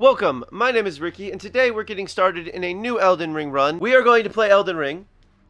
Welcome, my name is Ricky, and today we're getting started in a new Elden Ring run. We are going to play Elden Ring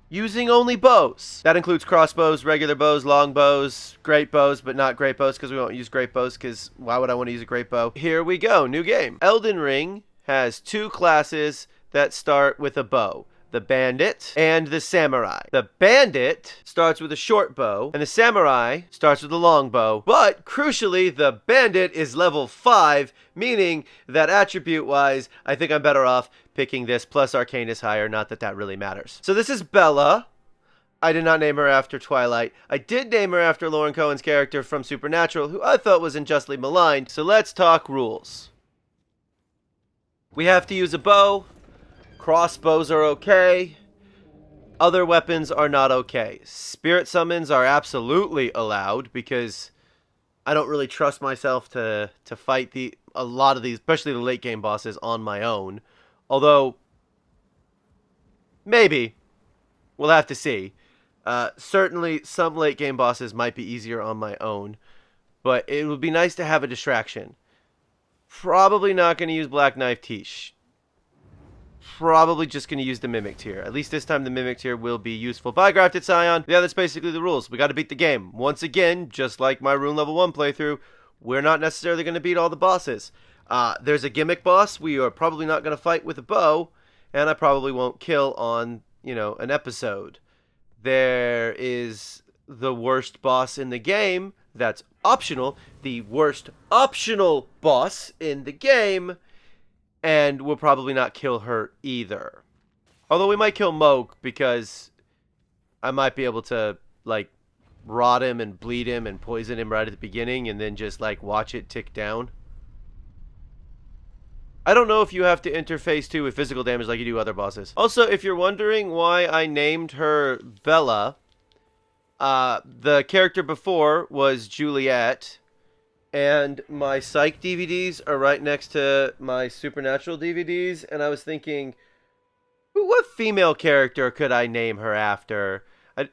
using only bows. That includes crossbows, regular bows, long bows, great bows, but not great bows because we won't use great bows because why would I want to use a great bow? Here we go, new game. Elden Ring has two classes that start with a bow. The bandit and the samurai. The bandit starts with a short bow, and the samurai starts with a long bow. But crucially, the bandit is level 5, meaning that attribute-wise, I think I'm better off picking this, plus arcane is higher, not that that really matters. So this is Bela. I did not name her after Twilight. I did name her after Lauren Cohen's character from Supernatural, who I thought was unjustly maligned. So let's talk rules. We have to use a bow. Crossbows are okay. Other weapons are not okay. Spirit summons are absolutely allowed because I don't really trust myself to fight a lot of these, especially the late game bosses, on my own. Although, maybe. We'll have to see. Certainly, some late game bosses might be easier on my own. But it would be nice to have a distraction. Probably not going to use Black Knife Tish. Probably just going to use the Mimic tier. At least this time the Mimic tier will be useful. Bye, Grafted Scion. Yeah, that's basically the rules. We got to beat the game. Once again, just like my Rune Level 1 playthrough, we're not necessarily going to beat all the bosses. There's a gimmick boss we are probably not going to fight with a bow, and I probably won't kill on, an episode. There is the worst boss in the game. That's optional. The worst optional boss in the game. And we'll probably not kill her either. Although we might kill Moke because I might be able to, rot him and bleed him and poison him right at the beginning and then just, watch it tick down. I don't know if you have to interface, too, with physical damage like you do other bosses. Also, if you're wondering why I named her Bela, the character before was Juliet. And my Psych DVDs are right next to my Supernatural DVDs. And I was thinking, what female character could I name her after? I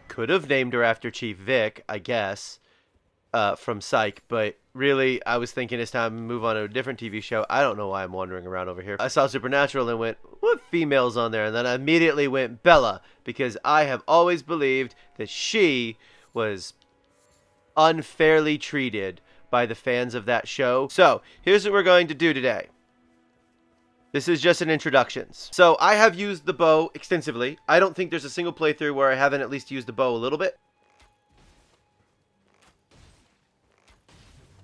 could have named her after Chief Vic, I guess, from Psych. But really, I was thinking it's time to move on to a different TV show. I don't know why I'm wandering around over here. I saw Supernatural and went, what female's on there? And then I immediately went Bela. Because I have always believed that she was unfairly treated by the fans of that show. So, here's what we're going to do today. This is just an introductions. So, I have used the bow extensively. I don't think there's a single playthrough where I haven't at least used the bow a little bit.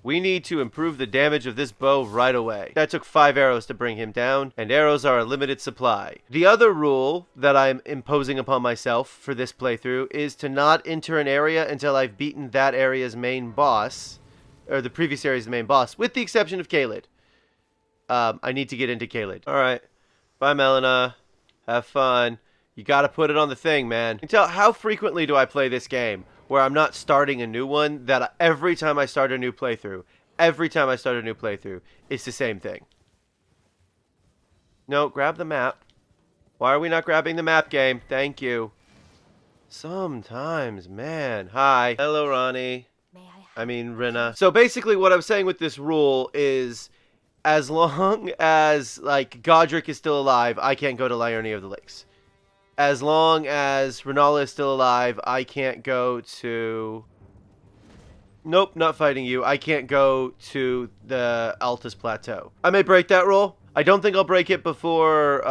We need to improve the damage of this bow right away. That took 5 arrows to bring him down, and arrows are a limited supply. The other rule that I'm imposing upon myself for this playthrough is to not enter an area until I've beaten that area's main boss, or the previous area's main boss, with the exception of Caelid. I need to get into Caelid. Alright. Bye, Melina. Have fun. You gotta put it on the thing, man. Tell how frequently do I play this game? Where I'm not starting a new one, that every time I start a new playthrough, it's the same thing. No, grab the map. Why are we not grabbing the map, game? Thank you. Sometimes, man. Hi. Hello, Ronnie. Rena. So basically what I'm saying with this rule is, as long as, Godric is still alive, I can't go to Liurnia of the Lakes. As long as Renala is still alive, I can't go to... Nope, not fighting you. I can't go to the Altus Plateau. I may break that rule. I don't think I'll break it before,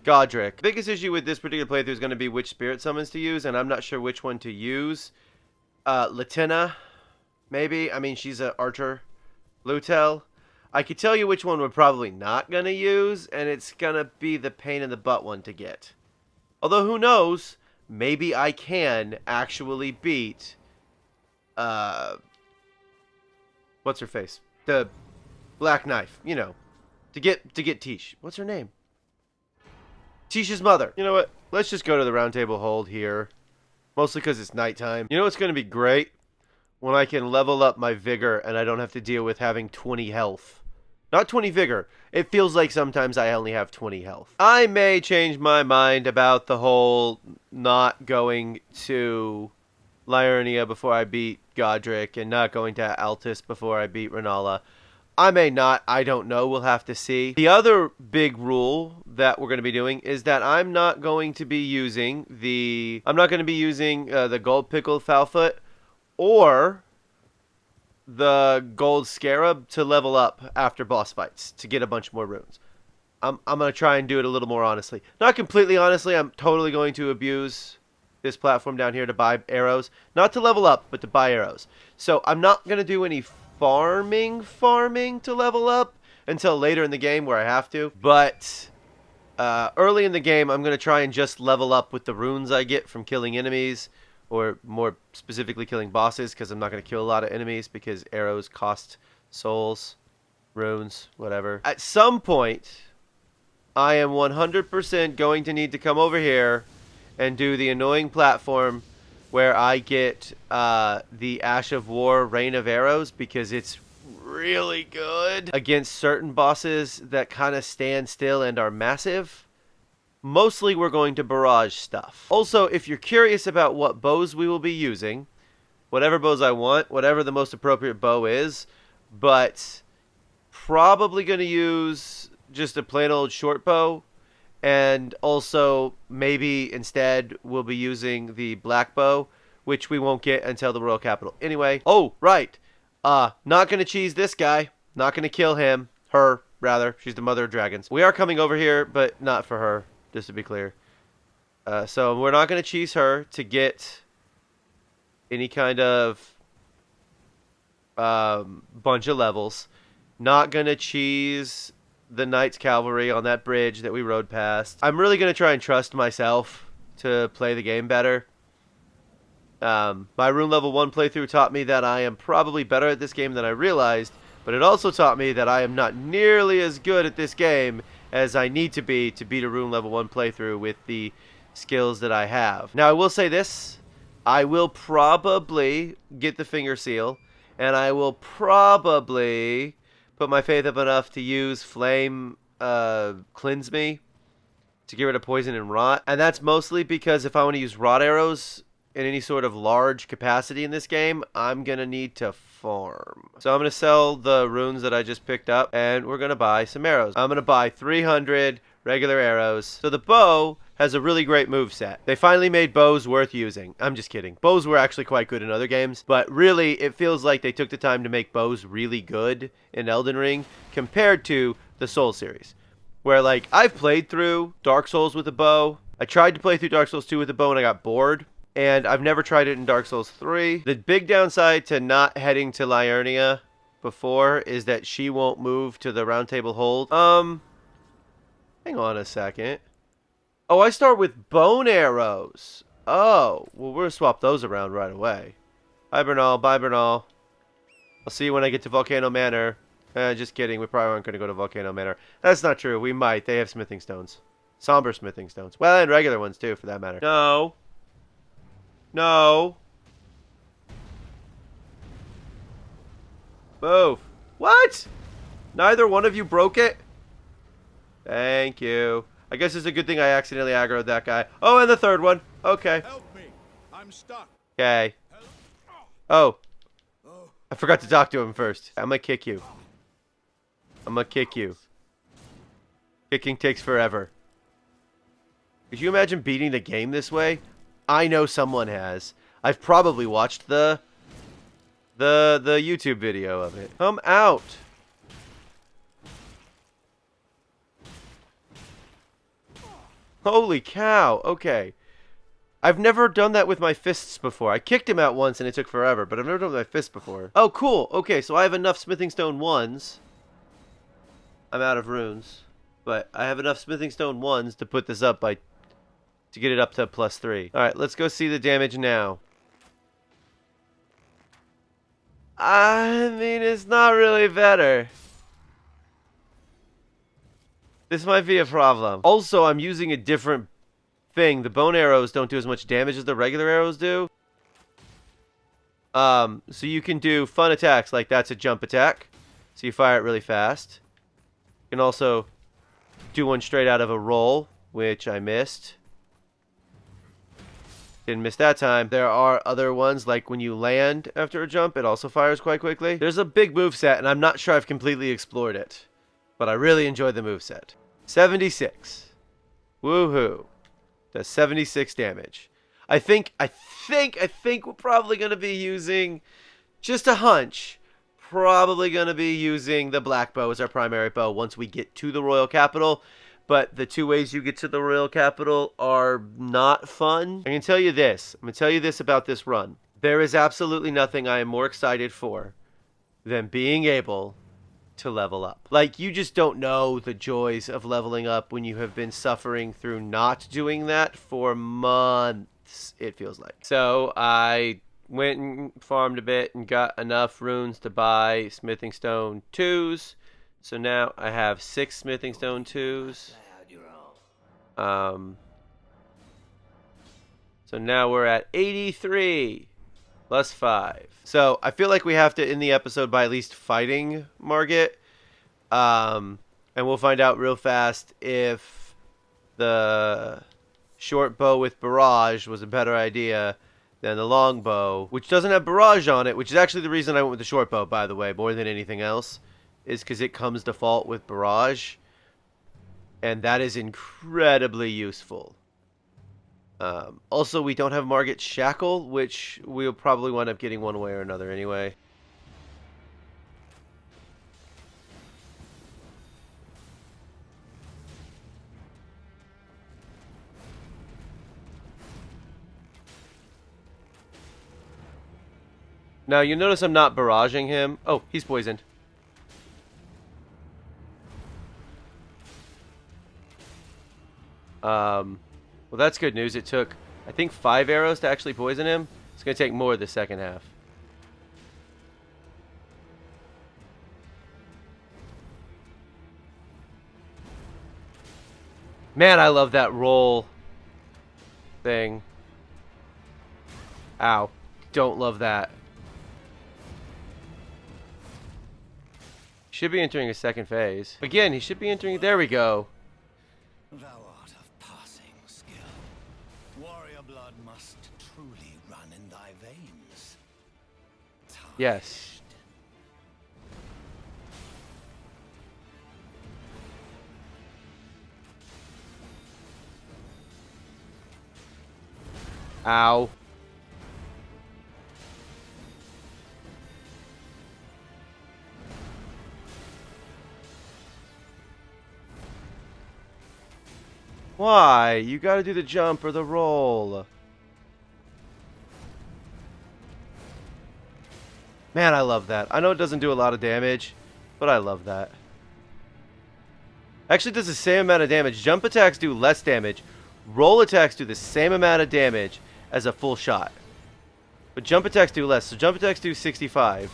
Godric. The biggest issue with this particular playthrough is going to be which spirit summons to use, and I'm not sure which one to use. Latina, maybe? She's an archer. Lutel. I could tell you which one we're probably not going to use, and it's going to be the pain in the butt one to get. Although, who knows? Maybe I can actually beat, what's her face? The Black Knife, to get Tish. What's her name? Tish's mother. You know what? Let's just go to the round table hold here. Mostly because it's nighttime. You know what's going to be great? When I can level up my vigor and I don't have to deal with having 20 health. Not 20 vigor. It feels like sometimes I only have 20 health. I may change my mind about the whole not going to Liurnia before I beat Godric and not going to Altus before I beat Renala. I may not. I don't know. We'll have to see. The other big rule that we're going to be doing is that I'm not going to be using the gold pickled foulfoot or the gold scarab to level up after boss fights to get a bunch more runes. I'm going to try and do it a little more honestly. Not completely honestly. I'm totally going to abuse this platform down here to buy arrows. Not to level up, but to buy arrows. So I'm not going to do any farming to level up until later in the game where I have to. But early in the game, I'm going to try and just level up with the runes I get from killing enemies. Or more specifically killing bosses, because I'm not going to kill a lot of enemies because arrows cost souls, runes, whatever. At some point, I am 100% going to need to come over here and do the annoying platform where I get the Ash of War Rain of Arrows, because it's really good against certain bosses that kind of stand still and are massive. Mostly we're going to barrage stuff. Also, if you're curious about what bows we will be using, whatever bows I want, whatever the most appropriate bow is, but probably going to use just a plain old short bow, and also maybe instead we'll be using the black bow, which we won't get until the Royal Capital. Anyway, oh, right. Not going to cheese this guy. Not going to kill him. Her, rather. She's the mother of dragons. We are coming over here, but not for her. Just to be clear. So we're not going to cheese her to get any kind of bunch of levels. Not going to cheese the Knights Cavalry on that bridge that we rode past. I'm really going to try and trust myself to play the game better. My Rune Level 1 playthrough taught me that I am probably better at this game than I realized, but it also taught me that I am not nearly as good at this game as I need to beat a Rune Level 1 playthrough with the skills that I have. Now, I will say this. I will probably get the Finger Seal, and I will probably put my faith up enough to use Flame Cleanse Me to get rid of poison and rot. And that's mostly because if I want to use rot arrows in any sort of large capacity in this game, I'm going to need to farm. So I'm going to sell the runes that I just picked up, and we're going to buy some arrows. I'm going to buy 300 regular arrows. So the bow has a really great moveset. They finally made bows worth using. I'm just kidding. Bows were actually quite good in other games, but really it feels like they took the time to make bows really good in Elden Ring compared to the Soul series. Where, like, I've played through Dark Souls with a bow. I tried to play through Dark Souls 2 with a bow and I got bored. And I've never tried it in Dark Souls 3. The big downside to not heading to Liurnia before is that she won't move to the Round Table Hold. Hang on a second. Oh, I start with bone arrows. Oh, well, we're going to swap those around right away. Hi, Bernal. Bye, Bernal. I'll see you when I get to Volcano Manor. Just kidding. We probably aren't going to go to Volcano Manor. That's not true. We might. They have smithing stones. Somber smithing stones. Well, and regular ones, too, for that matter. No. No. Move. What? Neither one of you broke it? Thank you. I guess it's a good thing I accidentally aggroed that guy. Oh, and the third one. Okay. Help me. I'm stuck. Okay. Oh. I forgot to talk to him first. I'm gonna kick you. I'm gonna kick you. Kicking takes forever. Could you imagine beating the game this way? I know someone has. I've probably watched the YouTube video of it. Come out. Holy cow. Okay. I've never done that with my fists before. I kicked him out once and it took forever, but I've never done it with my fists before. Oh, cool. Okay, so I have enough smithing stone 1s. I'm out of runes. But I have enough smithing stone 1s to put this up to get it up to +3. Alright, let's go see the damage now. I mean, it's not really better. This might be a problem. Also, I'm using a different thing. The bone arrows don't do as much damage as the regular arrows do. So you can do fun attacks, like that's a jump attack. So you fire it really fast. You can also do one straight out of a roll, which I missed. Didn't miss that time. There are other ones, like when you land after a jump, it also fires quite quickly. There's a big moveset, and I'm not sure I've completely explored it. But I really enjoy the moveset. 76. Woohoo. Does 76 damage. I think we're probably going to be using, just a hunch, probably going to be using the black bow as our primary bow once we get to the Royal Capital. But the two ways you get to the Royal Capital are not fun. I can tell you this. I'm going to tell you this about this run. There is absolutely nothing I am more excited for than being able to level up. Like, you just don't know the joys of leveling up when you have been suffering through not doing that for months, it feels like. So I went and farmed a bit and got enough runes to buy smithing stone 2s. So now I have 6 smithing stone 2s. So now we're at 83 plus 5. So I feel like we have to end the episode by at least fighting Margit. And we'll find out real fast if the short bow with barrage was a better idea than the long bow, which doesn't have barrage on it, which is actually the reason I went with the short bow, by the way, more than anything else. Is because it comes default with barrage, and that is incredibly useful. Also, we don't have Margit's shackle, which we'll probably wind up getting one way or another anyway. Now, you notice I'm not barraging him. Oh, he's poisoned. Well, that's good news. It took, I think, 5 arrows to actually poison him. It's going to take more the second half. Man, I love that roll thing. Ow. Don't love that. Should be entering a second phase. Again, he should be entering... There we go. Thou art of passing skill. Warrior blood must truly run in thy veins. Yes. Ow. Why? You gotta do the jump or the roll. Man, I love that. I know it doesn't do a lot of damage, but I love that. Actually, it does the same amount of damage. Jump attacks do less damage. Roll attacks do the same amount of damage as a full shot. But jump attacks do less. So jump attacks do 65.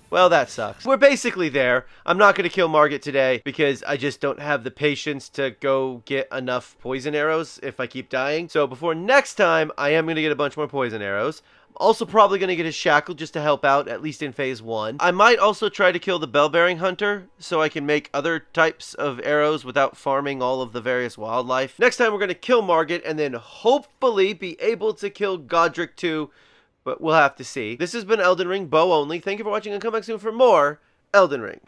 Well, that sucks. We're basically there. I'm not going to kill Margit today because I just don't have the patience to go get enough poison arrows if I keep dying. So before next time, I am going to get a bunch more poison arrows. I'm also probably going to get a shackle just to help out, at least in phase 1. I might also try to kill the bell-bearing hunter so I can make other types of arrows without farming all of the various wildlife. Next time, we're going to kill Margit and then hopefully be able to kill Godric too. But we'll have to see. This has been Elden Ring, bow only. Thank you for watching and come back soon for more Elden Ring.